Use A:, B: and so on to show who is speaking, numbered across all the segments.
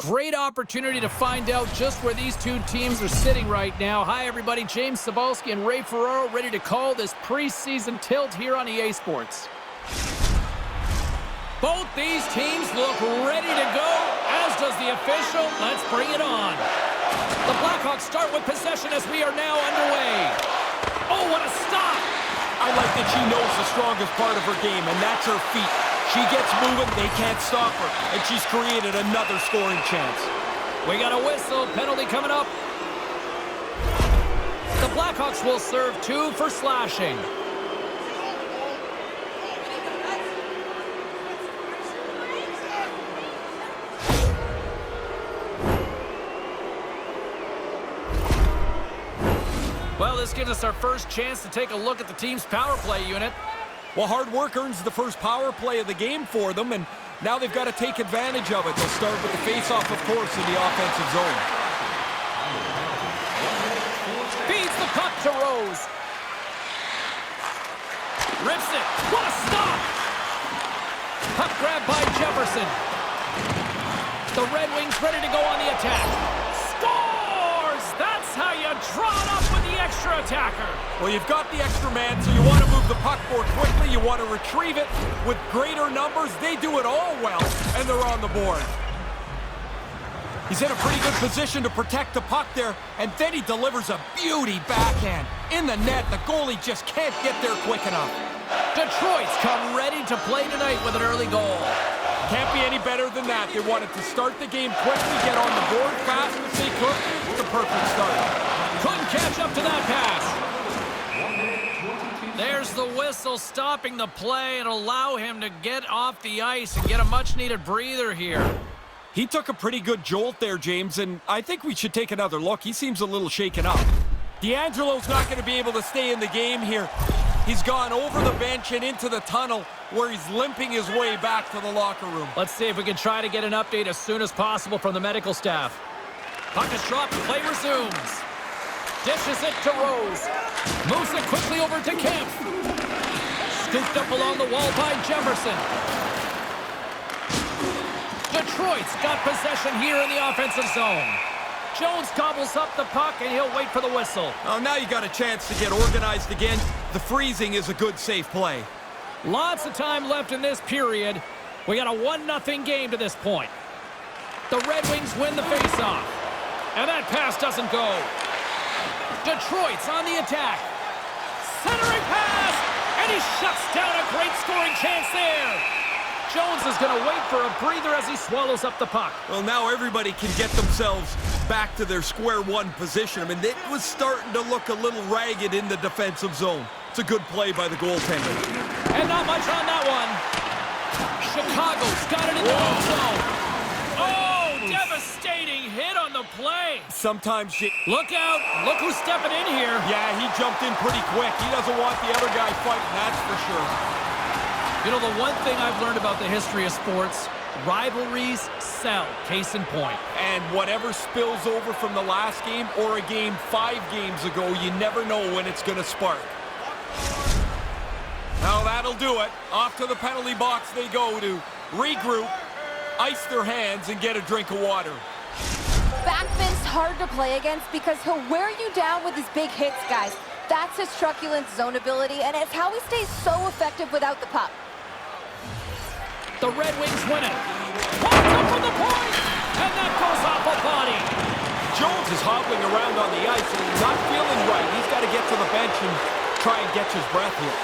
A: great opportunity to find out just where these two teams are sitting right now. Hi, everybody. James Cybulski and Ray Ferraro ready to call this preseason tilt here on EA Sports. Both these teams look ready to go, as does the official. Let's bring it on. The Blackhawks start with possession as we are now underway. Oh, what a stop!
B: I like that she knows the strongest part of her game, and that's her feet. She gets moving, they can't stop her, and she's created another scoring chance.
A: We got a whistle, penalty coming up. The Blackhawks will serve 2 for slashing. Well, this gives us our first chance to take a look at the team's power play unit.
B: Well, hard work earns the first power play of the game for them, and now they've got to take advantage of it. They'll start with the face-off, of course, in the offensive zone.
A: Feeds the puck to Rose. Rips it. What a stop! Puck grab by Jefferson. The Red Wings ready to go on the attack. Scores! That's how you draw it up with the extra attacker.
B: Well, you've got the extra man, so you want to move the puck more quickly. You want to retrieve it with greater numbers. They do it all well, and they're on the board. He's in a pretty good position to protect the puck there, and then he delivers a beauty backhand. In the net, the goalie just can't get there quick enough.
A: Detroit's come ready to play tonight with an early goal.
B: Can't be any better than that. They wanted to start the game quickly, get on the board fast as they could. It's the perfect start.
A: Couldn't catch up to that pass. There's the whistle stopping the play and allow him to get off the ice and get a much-needed breather here.
B: He took a pretty good jolt there, James, and I think we should take another look. He seems a little shaken up. D'Angelo's not going to be able to stay in the game here. He's gone over the bench and into the tunnel where he's limping his way back to the locker room.
A: Let's see if we can try to get an update as soon as possible from the medical staff. Puck is dropped, play resumes. Dishes it to Rose. Moves it quickly over to Kemp. Scooped up along the wall by Jefferson. Detroit's got possession here in the offensive zone. Jones gobbles up the puck, and he'll wait for the whistle.
B: Oh, now you got a chance to get organized again. The freezing is a good, safe play.
A: Lots of time left in this period. We got a 1-0 game to this point. The Red Wings win the faceoff. And that pass doesn't go. Detroit's on the attack. Centering pass! And he shuts down a great scoring chance there. Jones is going to wait for a breather as he swallows up the puck.
B: Well, now everybody can get themselves back to their square one position. I mean, it was starting to look a little ragged in the defensive zone. It's a good play by the goaltender.
A: And not much on that one. Chicago's got it in the home zone. Oh, devastating hit on the play.
B: Sometimes you...
A: Look out. Look who's stepping in here.
B: Yeah, he jumped in pretty quick. He doesn't want the other guy fighting, that's for sure.
A: You know, the one thing I've learned about the history of sports, rivalries sell, case in point.
B: And whatever spills over from the last game or a game 5 games ago, you never know when it's going to spark. Now that'll do it. Off to the penalty box they go to regroup, ice their hands, and get a drink of water.
C: Backman's hard to play against because he'll wear you down with his big hits, guys. That's his truculent zone ability, and it's how he stays so effective without the puck.
A: The Red Wings win it. Popped up from the point, and that goes off a body.
B: Jones is hobbling around on the ice, and he's not feeling right. He's got to get to the bench and try and catch his breath here.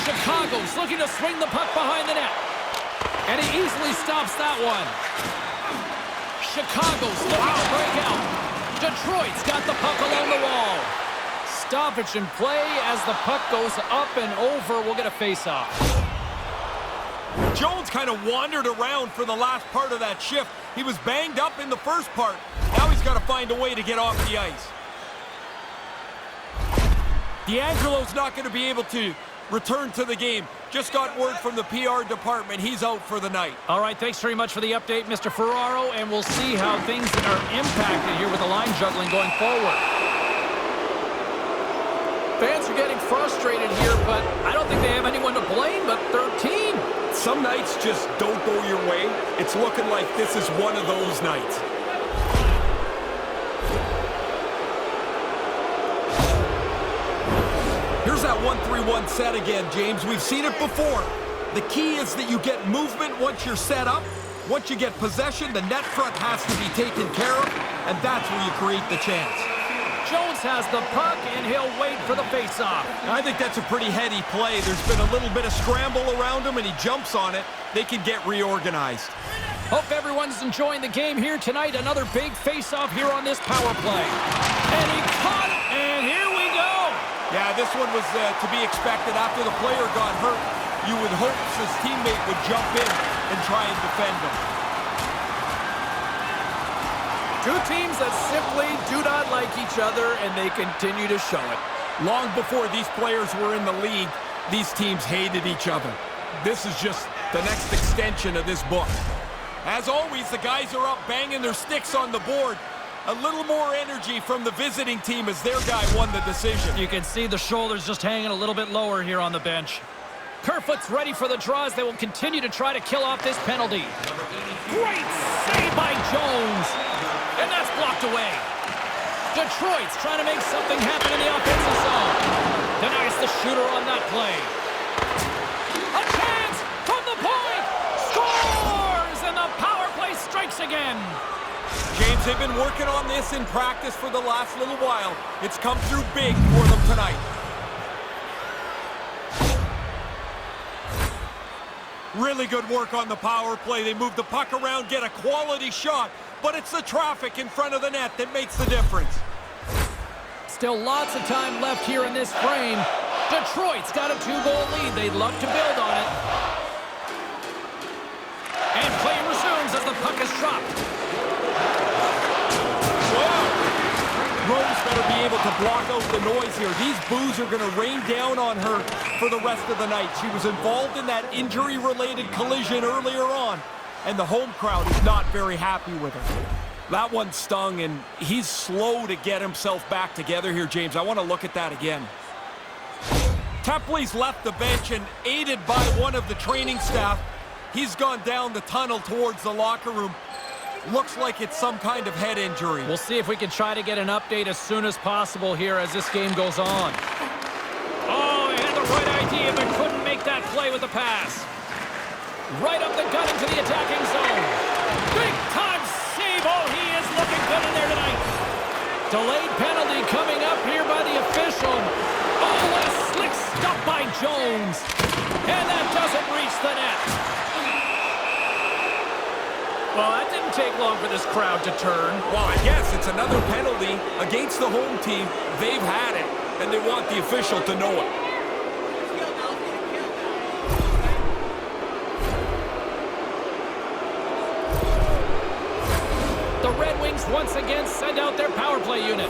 A: Chicago's looking to swing the puck behind the net. And he easily stops that one. Chicago's looking to break out. Detroit's got the puck along the wall. Stoppage in play as the puck goes up and over. We'll get a face-off.
B: Jones kind of wandered around for the last part of that shift. He was banged up in the first part. Now he's got to find a way to get off the ice. D'Angelo's not going to be able to return to the game. Just got word from the PR department. He's out for the night.
A: All right, thanks very much for the update, Mr. Ferraro, and we'll see how things are impacted here with the line juggling going forward. Fans are getting frustrated here, but I don't think they have anyone to blame but their team.
B: Some nights just don't go your way. It's looking like this is one of those nights. Here's that 1-3-1 set again, James. We've seen it before. The key is that you get movement once you're set up. Once you get possession, the net front has to be taken care of, and that's where you create the chance.
A: Jones has the puck, and he'll wait for the faceoff.
B: I think that's a pretty heady play. There's been a little bit of scramble around him, and he jumps on it. They can get reorganized.
A: Hope everyone's enjoying the game here tonight. Another big faceoff here on this power play. And he caught it, and here we go.
B: Yeah, this one was to be expected. After the player got hurt, you would hope his teammate would jump in and try and defend him.
A: Two teams that simply do not like each other, and they continue to show it.
B: Long before these players were in the league, these teams hated each other. This is just the next extension of this book. As always, the guys are up banging their sticks on the board. A little more energy from the visiting team as their guy won the decision.
A: You can see the shoulders just hanging a little bit lower here on the bench. Kerfoot's ready for the draws. They will continue to try to kill off this penalty. Great save by Jones. And that's blocked away. Detroit's trying to make something happen in the offensive zone. Denies the shooter on that play. A chance from the point. Scores! And the power play strikes again.
B: James, they've been working on this in practice for the last little while. It's come through big for them tonight. Really good work on the power play. They move the puck around, get a quality shot, but it's the traffic in front of the net that makes the difference.
A: Still lots of time left here in this frame. Detroit's got a 2-goal lead. They'd love to build on it. And play resumes as the puck is dropped.
B: Rose better be able to block out the noise here. These boos are going to rain down on her for the rest of the night. She was involved in that injury-related collision earlier on, and the home crowd is not very happy with her. That one stung, and he's slow to get himself back together here, James. I want to look at that again. Tepley's left the bench, and aided by one of the training staff, he's gone down the tunnel towards the locker room. Looks like it's some kind of head injury.
A: We'll see if we can try to get an update as soon as possible here as this game goes on. Oh, he had the right idea, but couldn't make that play with the pass. Right up the gut into the attacking zone. Big time save. Oh, he is looking good in there tonight. Delayed penalty coming up here by the official. Oh, what a slick stop by Jones. And that doesn't reach the net. Well, that didn't take long for this crowd to turn.
B: Well, I guess it's another penalty against the home team. They've had it, and they want the official to know it.
A: The Red Wings once again send out their power play unit.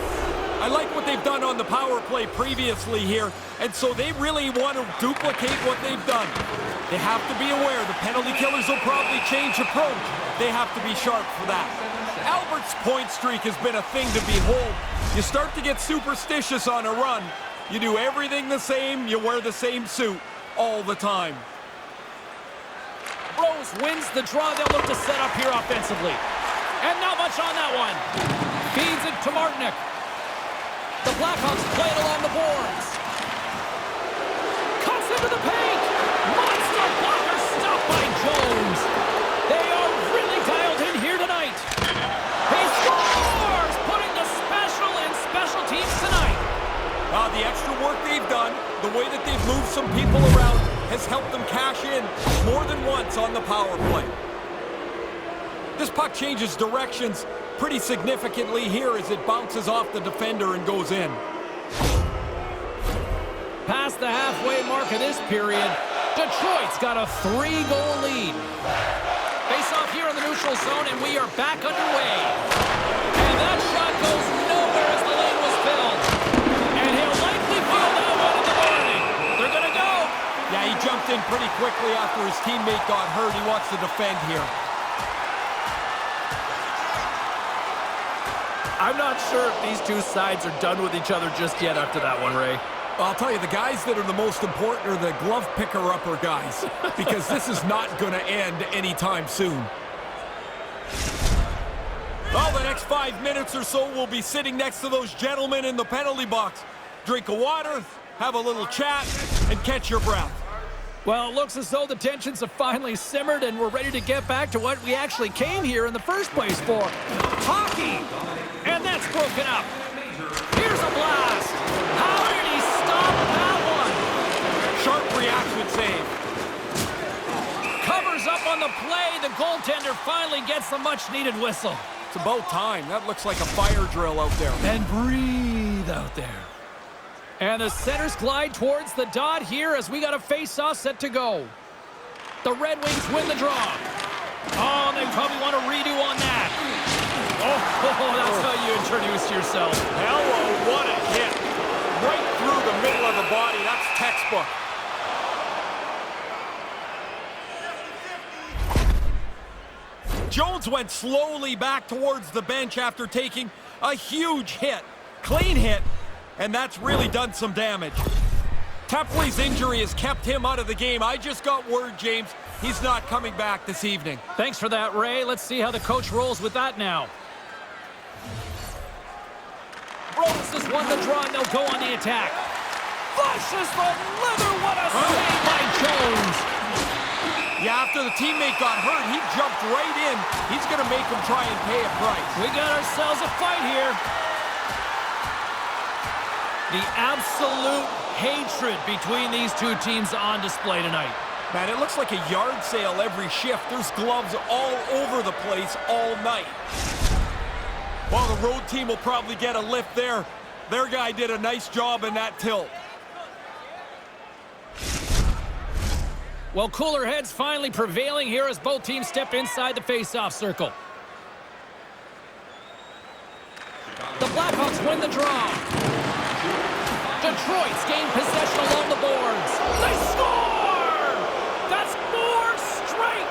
B: I like what they've done on the power play previously here, and so they really want to duplicate what they've done. They have to be aware the penalty killers will probably change approach. They have to be sharp for that. Albert's point streak has been a thing to behold. You start to get superstitious on a run. You do everything the same, you wear the same suit all the time.
A: Rose wins the draw. They'll look to set up here offensively. And not much on that one. Feeds it to Martinick. The Blackhawks play it along the boards. Cuts into the paint. Monster blocker stopped by Jones. They are really dialed in here tonight. He scores, putting the special in special teams tonight.
B: The extra work they've done, the way that they've moved some people around, has helped them cash in more than once on the power play. This puck changes directions pretty significantly here as it bounces off the defender and goes in.
A: Past the halfway mark of this period, Detroit's got a 3-goal lead. Face off here in the neutral zone, and we are back underway. And that shot goes nowhere as the lane was filled. And he'll likely feel that one in the morning. They're going to go.
B: Yeah, he jumped in pretty quickly after his teammate got hurt. He wants to defend here.
A: I'm not sure if these two sides are done with each other just yet after that one, Ray.
B: I'll tell you, the guys that are the most important are the glove picker-upper guys, because this is not going to end anytime soon. Well, the next 5 minutes or so, we'll be sitting next to those gentlemen in the penalty box. Drink of water, have a little chat, and catch your breath.
A: Well, it looks as though the tensions have finally simmered and we're ready to get back to what we actually came here in the first place for. Hockey! And that's broken up. Here's a blast. How did he stop that one?
B: Sharp reaction save.
A: Covers up on the play. The goaltender finally gets the much-needed whistle.
B: It's about time. That looks like a fire drill out there.
A: And breathe out there. And the centers glide towards the dot here as we got a face-off set to go. The Red Wings win the draw. Oh, they probably want a redo on that. Oh, that's how you introduce yourself.
B: Hello, what a hit. Right through the middle of the body. That's textbook. Jones went slowly back towards the bench after taking a huge hit. Clean hit. And that's really done some damage. Teply's injury has kept him out of the game. I just got word, James, he's not coming back this evening.
A: Thanks for that, Ray. Let's see how the coach rolls with that now. Rose has won the draw, and they'll go on the attack. Flushes the leather. What a save by Jones.
B: Yeah, after the teammate got hurt, he jumped right in. He's going to make him try and pay a price.
A: We got ourselves a fight here. The absolute hatred between these two teams on display tonight.
B: Man, it looks like a yard sale every shift. There's gloves all over the place all night. Well, the road team will probably get a lift there. Their guy did a nice job in that tilt.
A: Well, cooler heads finally prevailing here as both teams step inside the face-off circle. The Blackhawks win the draw. Detroit's gained possession along the boards. They score! That's 4 straight!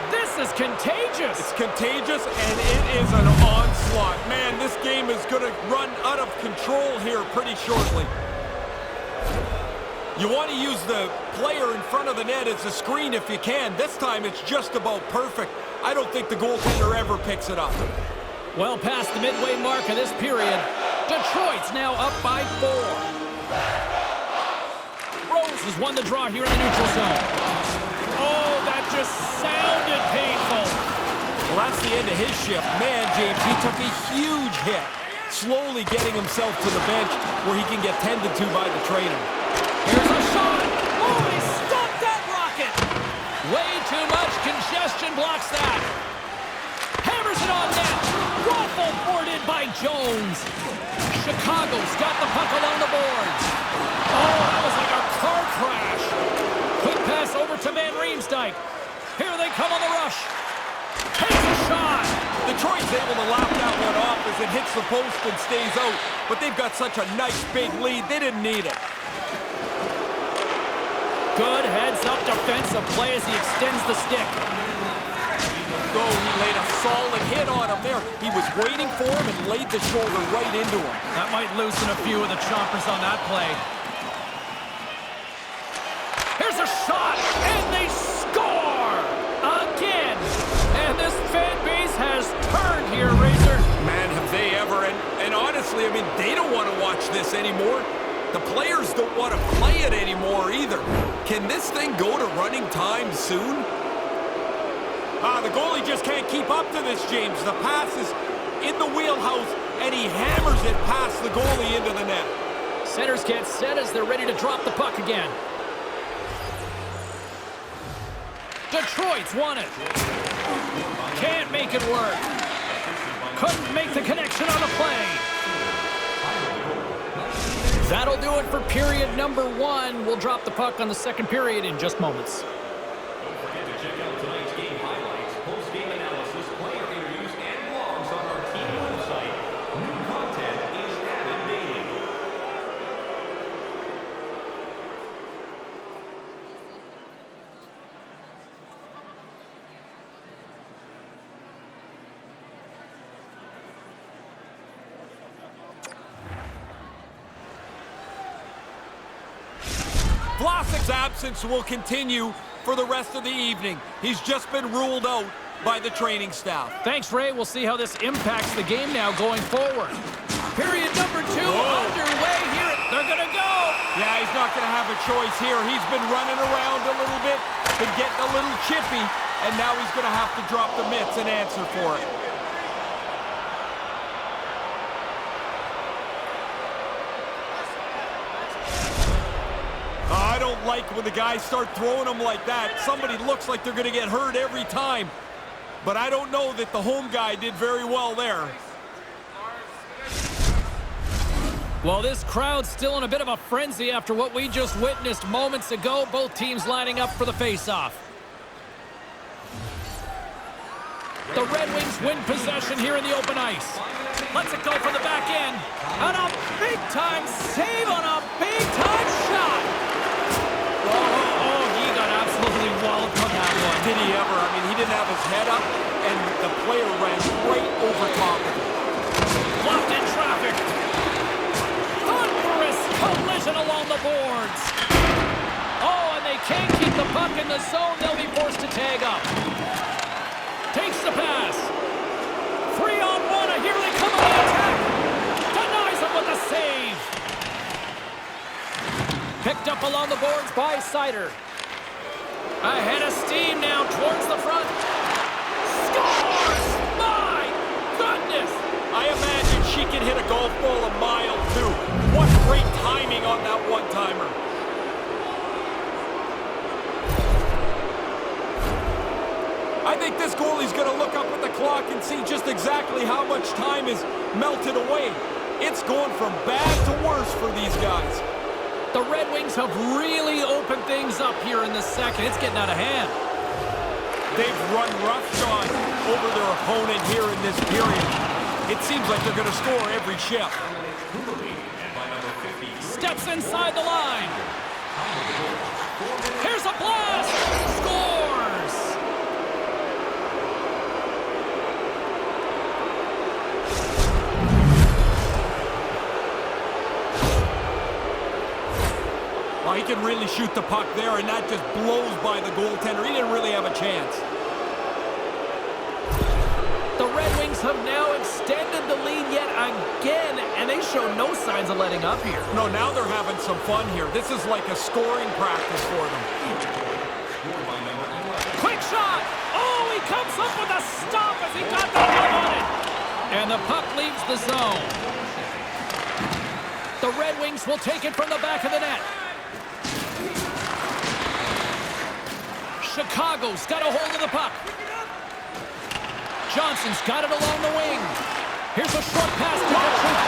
A: This is contagious!
B: It's contagious, and it is an onslaught. Man, this game is going to run out of control here pretty shortly. You want to use the player in front of the net as a screen if you can. This time, it's just about perfect. I don't think the goaltender ever picks it up.
A: Well past the midway mark of this period, Detroit's now up by 4. Rose has won the draw here in the neutral zone. Oh, that just sounded painful.
B: Well, that's the end of his shift. Man, James, he took a huge hit, slowly getting himself to the bench where he can get tended to by the trainer.
A: Here's a shot. Oh, he stopped that rocket. Way too much congestion blocks that. Hammers it on net. Waffle boarded by Jones. Chicago's got the puck along the boards. Oh, that was like a car crash. Quick pass over to Van Riemsdyk. Here they come on the rush. Takes a shot.
B: Detroit's able to lap that one off as it hits the post and stays out. But they've got such a nice big lead, they didn't need it.
A: Good heads-up defensive play as he extends the stick.
B: Oh, he laid a solid hit on him there. He was waiting for him and laid the shoulder right into him.
A: That might loosen a few of the chompers on that play. Here's a shot, and they score! Again! And this fan base has turned here, Razor.
B: Man, have they ever. And honestly, I mean, they don't want to watch this anymore. The players don't want to play it anymore either. Can this thing go to running time soon? The goalie just can't keep up to this, James. The pass is in the wheelhouse, and he hammers it past the goalie into the net.
A: Centers get set as they're ready to drop the puck again. Detroit's won it. Can't make it work. Couldn't make the connection on the play. That'll do it for period number 1. We'll drop the puck on the second period in just moments.
D: Don't forget to check out tonight's game highlights, post-game analysis, player interviews, and blogs on our team website. New content is added daily.
B: Vlasic's absence will continue for the rest of the evening. He's just been ruled out by the training staff.
A: Thanks, Ray. We'll see how this impacts the game now going forward. Period number 2 underway here. They're going to go.
B: Yeah, he's not going to have a choice here. He's been running around a little bit, been getting a little chippy, and now he's going to have to drop the mitts and answer for it. I don't like when the guys start throwing them like that. Somebody looks like they're going to get hurt every time. But I don't know that the home guy did very well there.
A: Well, this crowd's still in a bit of a frenzy after what we just witnessed moments ago. Both teams lining up for the face-off. The Red Wings win possession here in the open ice. Lets it go from the back end. And a big-time save on a big-time shot. Oh, he got absolutely walloped on that one.
B: Did he ever? I mean, he didn't have his head up, and the player ran right over top of him.
A: Blocked in traffic. Thunderous collision along the boards. Oh, and they can't keep the puck in the zone. They'll be forced to tag up. Takes the pass. 3-on-1, and here they come on the attack. Denies him with the save. Picked up along the boards by Sider. Ahead of steam now towards the front. Scores! My goodness!
B: I imagine she can hit a golf ball a mile, too. What great timing on that one-timer. I think this goalie's going to look up at the clock and see just exactly how much time is melted away. It's going from bad to worse for these guys.
A: The Red Wings have really opened things up here in the second. It's getting out of hand.
B: They've run roughshod over their opponent here in this period. It seems like they're going to score every shift.
A: Steps inside the line. Here's a blast. Scores.
B: Well, he can really shoot the puck there, and that just blows by the goaltender. He didn't really have a chance.
A: The Red Wings have now extended the lead yet again, and they show no signs of letting up here.
B: No, now they're having some fun here. This is like a scoring practice for them.
A: Quick shot! Oh, he comes up with a stop as he got the glove on it. And the puck leaves the zone. The Red Wings will take it from the back of the net. Chicago's got a hold of the puck. Johnson's got it along the wing. Here's a short pass to Detroit.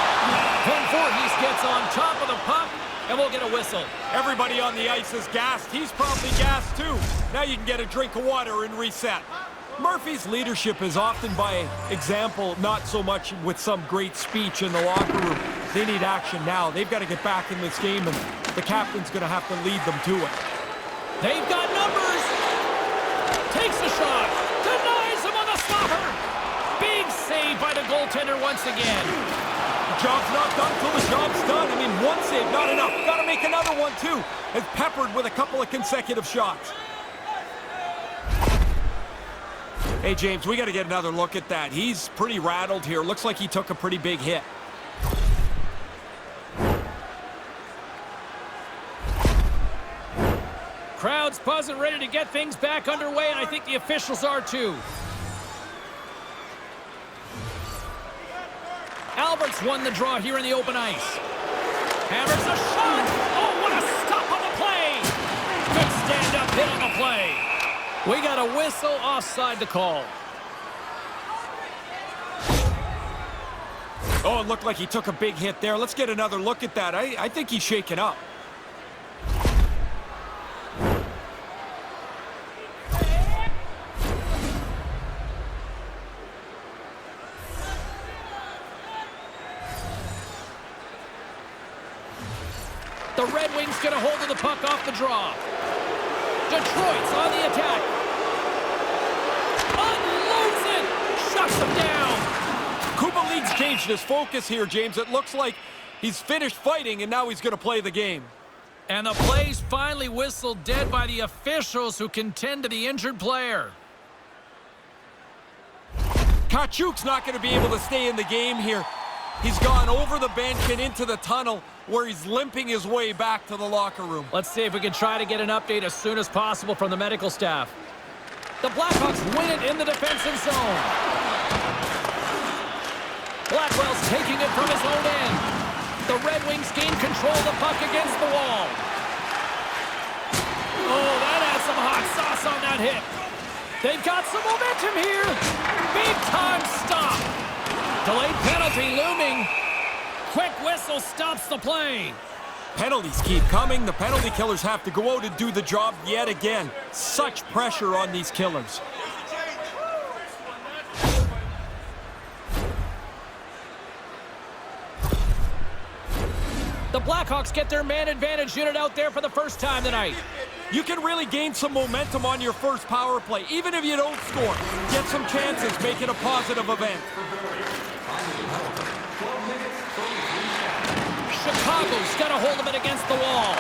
A: Then Voorhees gets on top of the puck, and we'll get a whistle.
B: Everybody on the ice is gassed. He's probably gassed too. Now you can get a drink of water and reset. Murphy's leadership is often by example, not so much with some great speech in the locker room. They need action now. They've got to get back in this game, and the captain's going to have to lead them to it.
A: They've got numbers. Takes the shot. Denies him on the stopper. Big save by the goaltender once again.
B: The job's not done till the job's done. I mean, one save, not enough. Got to make another one, too. As peppered with a couple of consecutive shots. Hey, James, we got to get another look at that. He's pretty rattled here. Looks like he took a pretty big hit.
A: Crowd's buzzing, ready to get things back underway, and I think the officials are too. Albert's won the draw here in the open ice. Hammers a shot. Oh, what a stop on the play. Good stand-up hit on the play. We got a whistle offside the call.
B: Oh, it looked like he took a big hit there. Let's get another look at that. I think he's shaken up.
A: The Red Wings get a hold of the puck off the draw. Detroit's on the attack. Unloads it. Shuts them down.
B: Kubalit's changed his focus here, James. It looks like he's finished fighting, and now he's going to play the game.
A: And the play's finally whistled dead by the officials who can tend to the injured player.
B: Tkachuk's not going to be able to stay in the game here. He's gone over the bench and into the tunnel where he's limping his way back to the locker room.
A: Let's see if we can try to get an update as soon as possible from the medical staff. The Blackhawks win it in the defensive zone. Blackwell's taking it from his own end. The Red Wings gain control of the puck against the wall. Oh, that had some hot sauce on that hit. They've got some momentum here. Big time stop. Delayed penalty looming. Quick whistle stops the play.
B: Penalties keep coming. The penalty killers have to go out and do the job yet again. Such pressure on these killers.
A: The Blackhawks get their man advantage unit out there for the first time tonight.
B: You can really gain some momentum on your first power play. Even if you don't score, get some chances, make it a positive event.
A: Chicago's got a hold of it against the wall.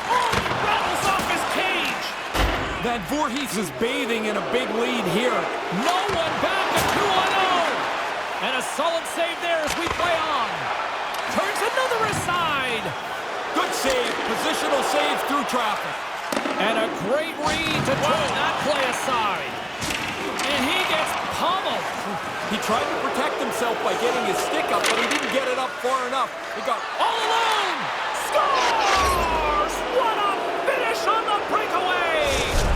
A: Oh, he rattles off his cage.
B: Van Voorhees is bathing in a big lead here.
A: No one back at 2-0. And a solid save there as we play on. Turns another aside.
B: Good save, positional save through traffic.
A: And a great read to turn that play aside. And he gets pummeled.
B: He tried to protect himself by getting his stick up, but he didn't get it up far enough. He got
A: all alone. Scores! What a finish on the breakaway.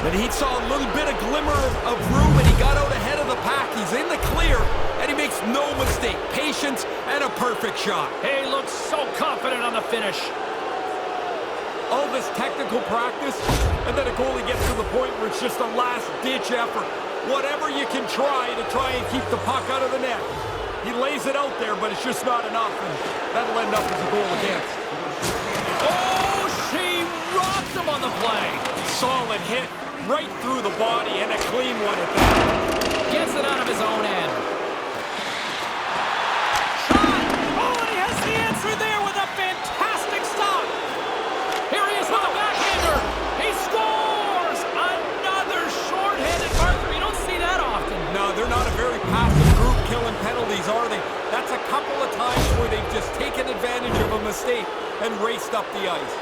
B: But he saw a little bit of glimmer of room, and he got out ahead of the pack. He's in the clear, and he makes no mistake. Patience and a perfect shot.
A: He looks so confident on the finish.
B: All this technical practice, and then a goalie gets to the point where it's just a last-ditch effort. Whatever you can try and keep the puck out of the net. He lays it out there, but it's just not enough, and that'll end up as a goal against.
A: Oh, she rocked him on the play.
B: Solid hit right through the body, and a clean one at that.
A: Gets it out of his own end. Shot! Oh, and he has the answer there with a fantastic stop. Here he is with a backhander. He scores! Another short-handed marker. You don't see that often.
B: No, they're not a very passive group killing penalties, are they? That's a couple of times where they've just taken advantage of a mistake and raced up the ice.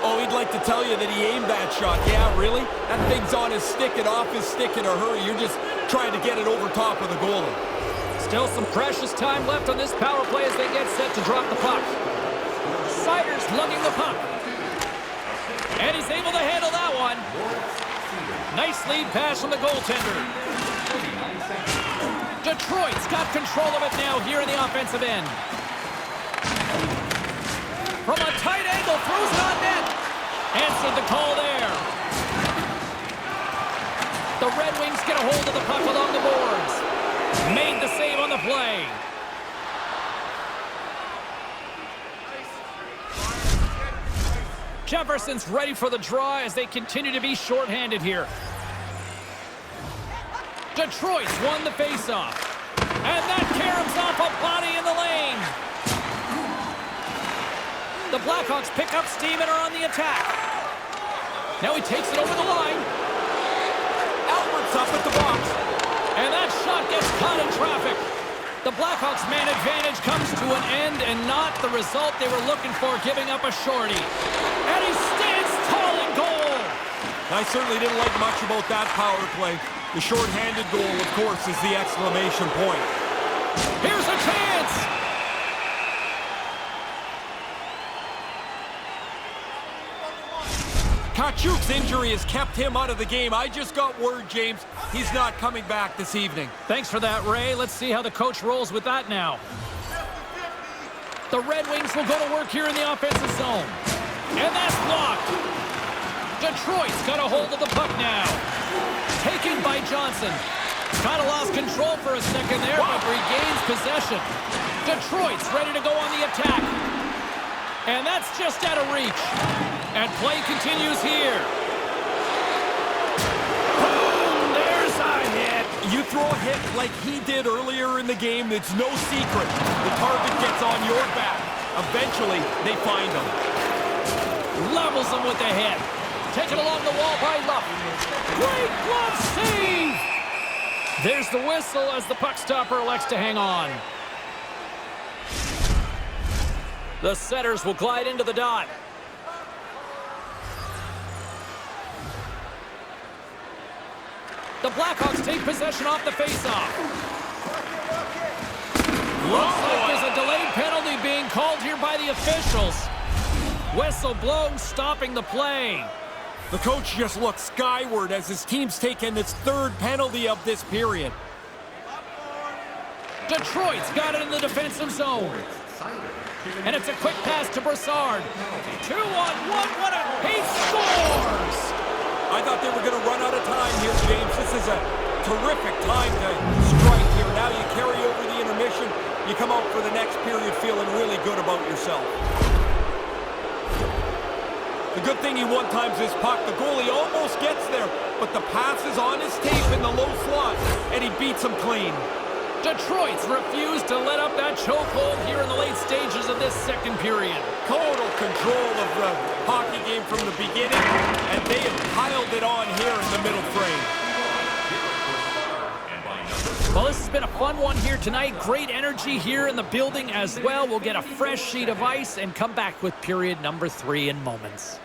B: Oh, he'd like to tell you that he aimed that shot. Yeah, really? That thing's on his stick and off his stick in a hurry. You're just trying to get it over top of the goalie.
A: Still some precious time left on this power play as they get set to drop the puck. Sider's lugging the puck. And he's able to handle that one. Nice lead pass from the goaltender. Detroit's got control of it now here in the offensive end. From a tight angle, throws it on net. Answered the call there. The Red Wings get a hold of the puck along the boards. Made the save on the play. Jefferson's ready for the draw as they continue to be shorthanded here. Detroit's won the faceoff. And that caroms off a body in the lane. The Blackhawks pick up steam and are on the attack. Now he takes it over the line.
B: Albert's up at the box.
A: And that shot gets caught in traffic. The Blackhawks' man advantage comes to an end and not the result they were looking for, giving up a shorty. And he stands tall in goal.
B: I certainly didn't like much about that power play. The short-handed goal, of course, is the exclamation point.
A: Here's a chance.
B: Tkachuk's injury has kept him out of the game. I just got word, James, he's not coming back this evening.
A: Thanks for that, Ray. Let's see how the coach rolls with that now. The Red Wings will go to work here in the offensive zone. And that's blocked. Detroit's got a hold of the puck now. Taken by Johnson. Kind of lost control for a second there, but regains possession. Detroit's ready to go on the attack. And that's just out of reach. And play continues here. Boom! There's a hit.
B: You throw a hit like he did earlier in the game, it's no secret. The target gets on your back. Eventually, they find him.
A: Levels him with the hit. Taken along the wall by Luff. Great glove save! There's the whistle as the puck stopper elects to hang on. The setters will glide into the dot. The Blackhawks take possession off the faceoff. Looks like there's a delayed penalty being called here by the officials. Whistle blown, stopping the play.
B: The coach just looks skyward as his team's taken its third penalty of this period.
A: Detroit's got it in the defensive zone. And it's a quick pass to Brassard. 2-on-1, he scores!
B: I thought they were going to run out of time here, James. This is a terrific time to strike here. Now you carry over the intermission. You come out for the next period feeling really good about yourself. The good thing he one-times his puck. The goalie almost gets there, but the pass is on his tape in the low slot, and he beats him clean.
A: Detroit's refused to let up that chokehold here in the late stages of this second period.
B: Total control of the hockey game from the beginning, and they have piled it on here in the middle frame.
A: Well, this has been a fun one here tonight. Great energy here in the building as well. We'll get a fresh sheet of ice and come back with period number 3 in moments.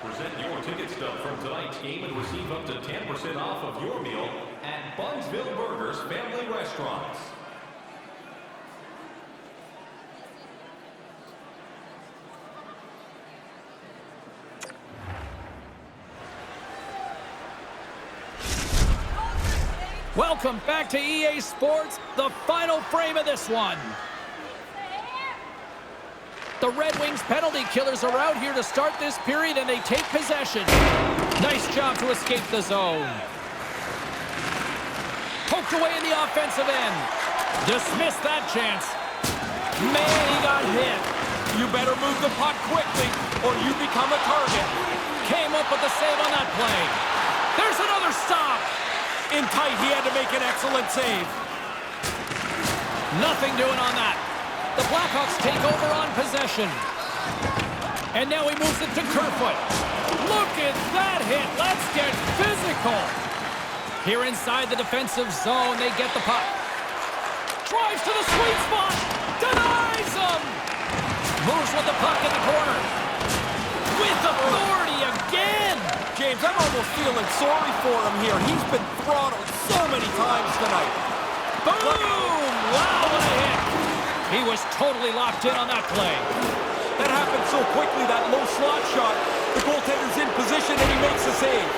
D: Present your ticket stub from tonight's game and receive up to 10% off of your meal at Bunsville Burgers Family Restaurants.
A: Welcome back to EA Sports, the final frame of this one. The Red Wings penalty killers are out here to start this period, and they take possession. Nice job to escape the zone. Poked away in the offensive end. Dismissed that chance. Man, he got hit.
B: You better move the puck quickly, or you become a target.
A: Came up with the save on that play. There's another stop.
B: In tight, he had to make an excellent save.
A: Nothing doing on that. The Blackhawks take over on possession. And now he moves it to Kerfoot. Look at that hit. Let's get physical. Here inside the defensive zone, they get the puck. Drives to the sweet spot. Denies him. Moves with the puck in the corner. With authority again.
B: James, I'm almost feeling sorry for him here. He's been throttled so many times tonight.
A: Boom! Wow, what a hit. He was totally locked in on that play.
B: That happened so quickly, that low slot shot. The goaltender's in position and he makes the save.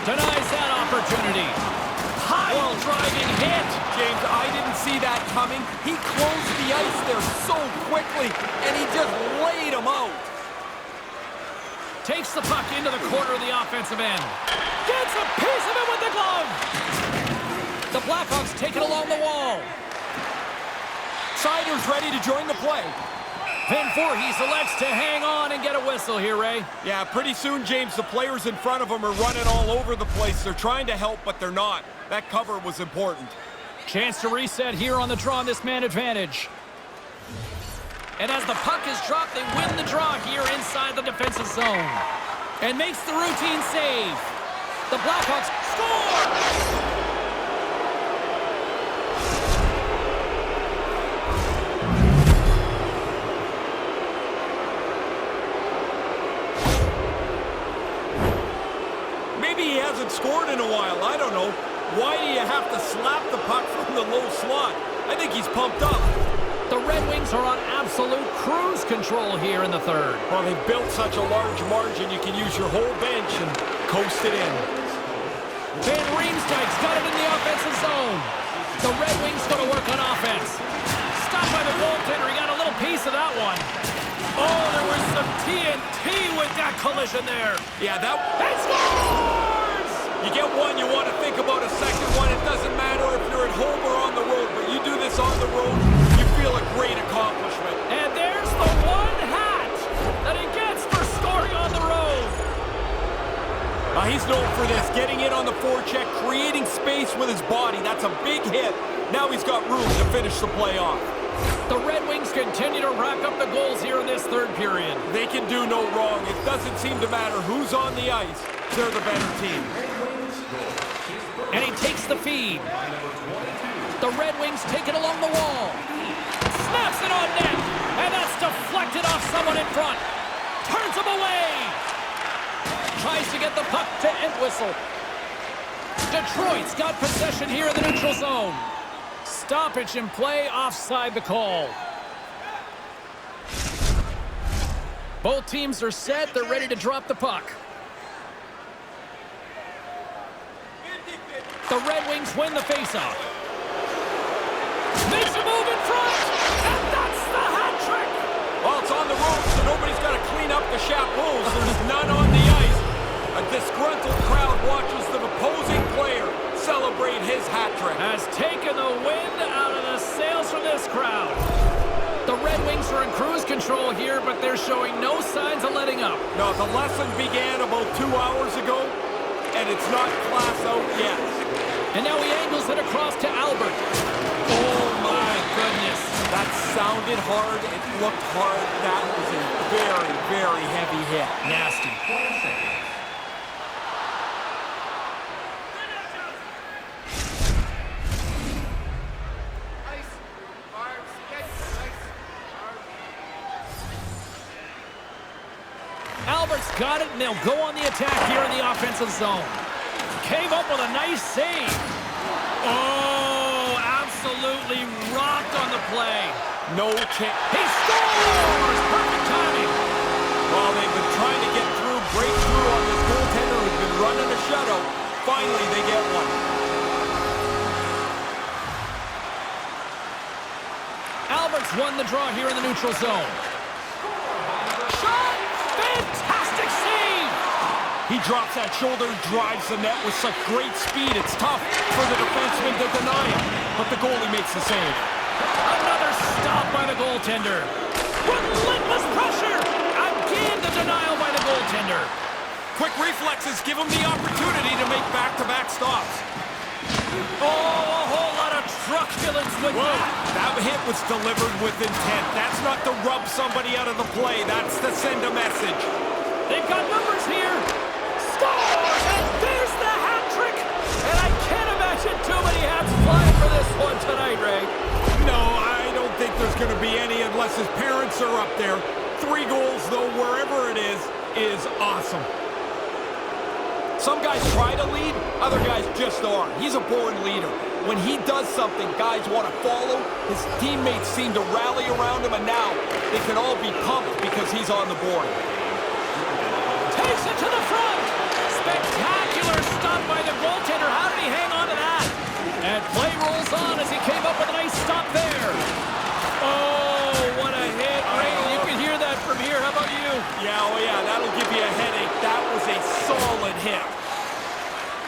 A: Denies that opportunity. High driving hit.
B: James, I didn't see that coming. He closed the ice there so quickly and he just laid him out.
A: Takes the puck into the corner of the offensive end. Gets a piece of it with the glove. The Blackhawks take it along the wall.
B: Sider's ready to join the play.
A: Then Voorhees elects to hang on and get a whistle here, Ray.
B: Yeah, pretty soon, James, the players in front of him are running all over the place. They're trying to help, but they're not. That cover was important.
A: Chance to reset here on the draw on this man advantage. And as the puck is dropped, they win the draw here inside the defensive zone. And makes the routine save. The Blackhawks score!
B: He hasn't scored in a while. I don't know. Why do you have to slap the puck from the low slot? I think he's pumped up.
A: The Red Wings are on absolute cruise control here in the third.
B: Well, they've built such a large margin, you can use your whole bench and coast it in.
A: Van Riemsdyk's got it in the offensive zone. The Red Wings going to work on offense. Stopped by the goaltender. He got a little piece of that one. Oh, there was some TNT with that collision there.
B: Yeah, that...
A: And scores!
B: You get one, you want to think about a second one. It doesn't matter if you're at home or on the road, but you do this on the road, you feel a great accomplishment.
A: And there's the one hat that he gets for scoring on the road.
B: He's known for this, getting in on the forecheck, creating space with his body. That's a big hit. Now he's got room to finish the play off.
A: The Red Wings continue to rack up the goals here in this third period.
B: They can do no wrong. It doesn't seem to matter who's on the ice. They're the better team.
A: And he takes the feed. The Red Wings take it along the wall. Snaps it on net. And that's deflected off someone in front. Turns him away. Tries to get the puck to end whistle. Detroit's got possession here in the neutral zone. Stoppage in play, offside the call. Both teams are set. They're ready to drop the puck. The Red Wings win the faceoff. Makes a move in front, and that's the hat trick.
B: Well, it's on the ropes, so nobody's got to clean up the chapeaus. There's none on the ice. A disgruntled crowd watches the opposing player celebrate his hat trick.
A: Has taken the wind out of the sails from this crowd. The Red Wings are in cruise control here, but they're showing no signs of letting up.
B: No, the lesson began about 2 hours ago, and it's not class out yet.
A: And now he angles it across to Albert. Oh, my goodness.
B: That sounded hard. It looked hard. That was a very, very heavy hit.
A: Nasty. Albert's got it, and they'll go on the attack here in the offensive zone. Came up with a nice save. Oh, absolutely rocked on the play.
B: No chance.
A: He scores! Perfect timing.
B: Well, they've been trying to get through, break through on this goaltender who's been running a shutout. Finally, they get one.
A: Albert's won the draw here in the neutral zone. Shot! Fantastic save!
B: He drops that shoulder, drives the net with such great speed. It's tough for the defenseman to deny him, but the goalie makes the save.
A: Another stop by the goaltender. Relentless pressure! Again, the denial by the goaltender.
B: Quick reflexes give him the opportunity to make back-to-back stops.
A: Oh, a whole lot of truculence with that.
B: That hit was delivered with intent. That's not to rub somebody out of the play. That's to send a message.
A: They've got numbers here. Scores! And there's the hat trick! And I can't imagine too many hats flying for this one tonight, Ray.
B: No, I don't think there's going to be any unless his parents are up there. 3 goals, though, wherever it is awesome. Some guys try to lead, other guys just are. He's a born leader. When he does something, guys want to follow. His teammates seem to rally around him, and now they can all be pumped because he's on the board.
A: Takes it to the front. Spectacular stop by the goaltender. How did he hang on to that? And play rolls on as he came up with a nice stop there. Oh, what a hit. Ray, you can hear that from here. How about you?
B: Yeah, oh yeah, that'll give you a headache. That was a solid hit.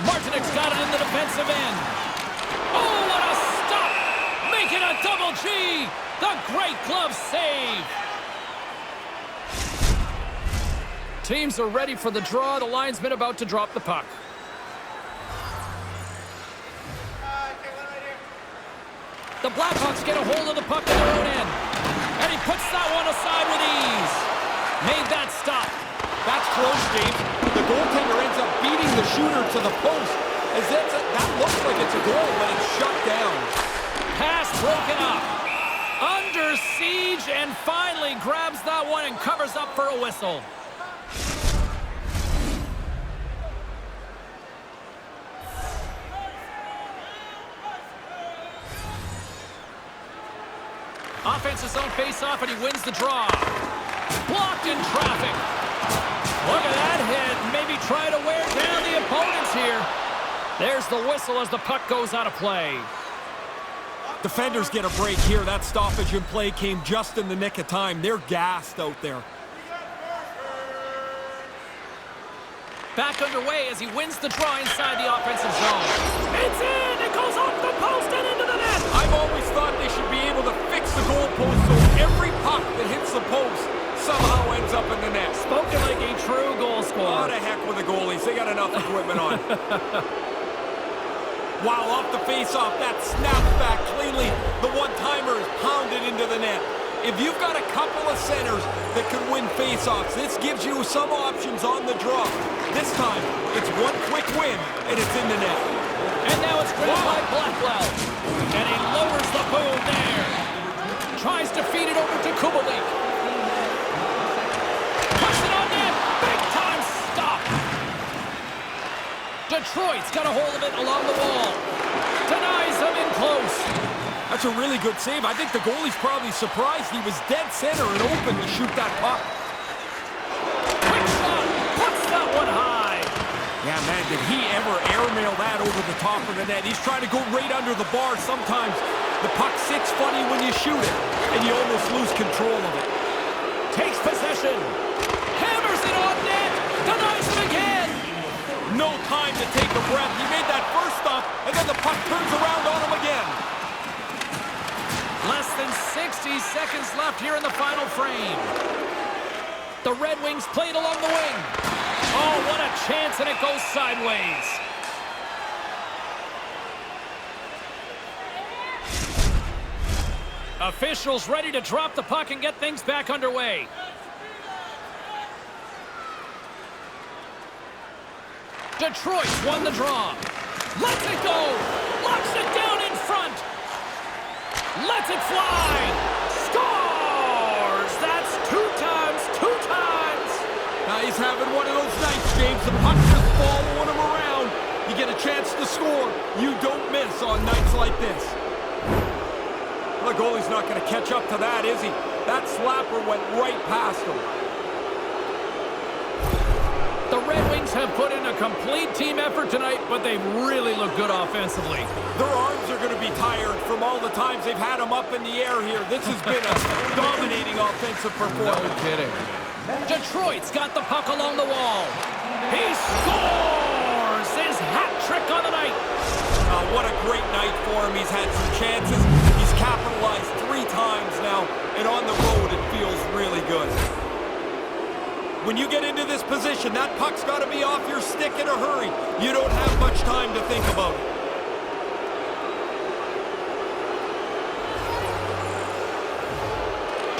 A: Martinek's got it in the defensive end. Oh, what a stop! Making a double G! The great glove save! Teams are ready for the draw. The linesman about to drop the puck. The Blackhawks get a hold of the puck in their own end. And he puts that one aside with ease. Made that stop.
B: That's close, James. The goaltender ends up beating the shooter to the post. That looks like it's a goal, but it's shut down.
A: Pass broken up. Under siege, and finally grabs that one and covers up for a whistle. Offensive zone face-off, and he wins the draw. Blocked in traffic. Look at that hit. Maybe try to wear down the opponents here. There's the whistle as the puck goes out of play.
B: Defenders get a break here. That stoppage in play came just in the nick of time. They're gassed out there.
A: Back underway as he wins the draw inside the offensive zone. It's in! It goes off the post and into the net!
B: I've always thought they should be able to fix the goalpost so every puck that hits the post somehow ends up in the net.
A: Spoken like a true goal scorer.
B: What the heck with the goalies. They got enough equipment on. Wow, off the face-off, that snaps back cleanly. The one-timer is pounded into the net. If you've got a couple of centers that can win face-offs, this gives you some options on the draw. This time, it's one quick win, and it's in the net.
A: And now it's gripped by Blackwell. And he lowers the boom there. Tries to feed it over to Kubalik. Puts it on net. Big time stop. Detroit's got a hold of it along the wall. Denies him in close.
B: That's a really good save. I think the goalie's probably surprised he was dead center and open to shoot that puck.
A: Quick shot. Puts that one high.
B: Yeah, man, did he ever airmail that over the top of the net? He's trying to go right under the bar. Sometimes the puck sits funny when you shoot it, and you almost lose control of it.
A: Takes possession. Hammers it on net. Denies him again.
B: No time to take a breath. He made that first stop, and then the puck turns around on him again.
A: Less than 60 seconds left here in the final frame. The Red Wings played along the wing. Oh, what a chance, and it goes sideways. Officials ready to drop the puck and get things back underway. Detroit's won the draw. Lets it go. Locks it down in front. Lets it fly. Scores! That's two times.
B: Now he's having one of those nights, James. The puck's just following him around. You get a chance to score. You don't miss on nights like this. The goalie's not going to catch up to that, is he? That slapper went right past him.
A: The Red Wings have put in a complete team effort tonight, but they really look good offensively.
B: Their arms are going to be tired from all the times they've had them up in the air here. This has been a dominating offensive performance.
A: No kidding. Detroit's got the puck along the wall. He scores! His hat trick on the night.
B: What a great night for him. He's had some chances. He's capitalized 3 times now, and on the road it feels really good. When you get into this position, that puck's got to be off your stick in a hurry. You don't have much time to think about it.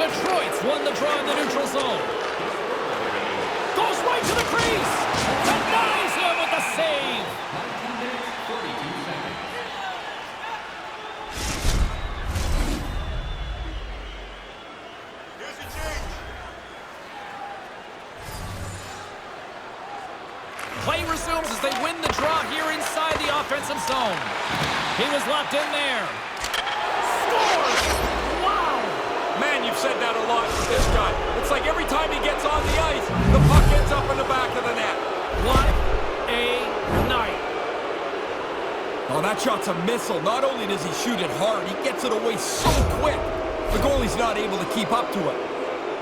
A: Detroit's won the draw in the neutral zone. Goes right to the crease. Denies him with the save. Play resumes as they win the draw here inside the offensive zone. He was locked in there. Scores! Wow!
B: Man, you've said that a lot with this guy. It's like every time he gets on the ice, the puck ends up in the back of the net.
A: What a night.
B: Oh, that shot's a missile. Not only does he shoot it hard, he gets it away so quick. The goalie's not able to keep up to it.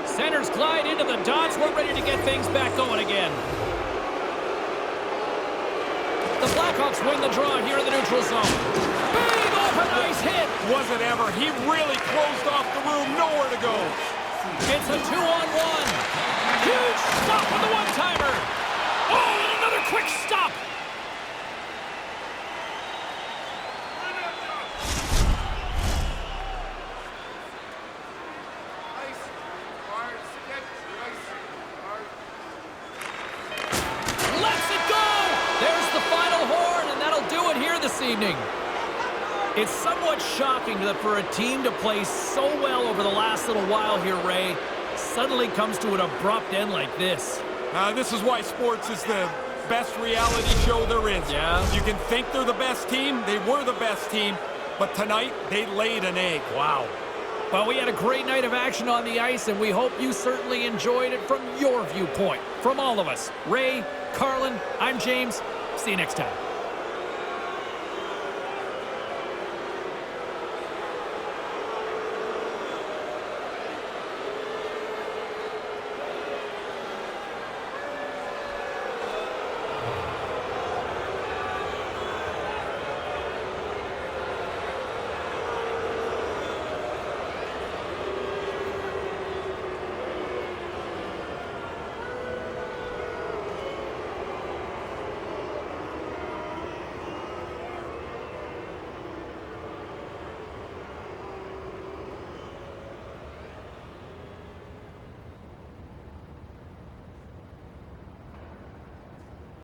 A: Centers glide into the dots. We're ready to get things back going again. The Blackhawks win the draw here in the neutral zone. Big open ice hit.
B: Wasn't ever. He really closed off the room. Nowhere to go.
A: It's a 2-on-1. Huge stop with the one-timer. Oh, and another quick stop. Lets it go. There's the final horn, and that'll do it here this evening. It's somewhat shocking that for a team to play so well over the last little while here, Ray, suddenly comes to an abrupt end like this.
B: This is why sports is the best reality show there is.
A: Yeah.
B: You can think they're the best team. They were the best team. But tonight, they laid an egg.
A: Wow. Well, we had a great night of action on the ice, and we hope you certainly enjoyed it from your viewpoint. From all of us, Ray, Carlin, I'm James. See you next time.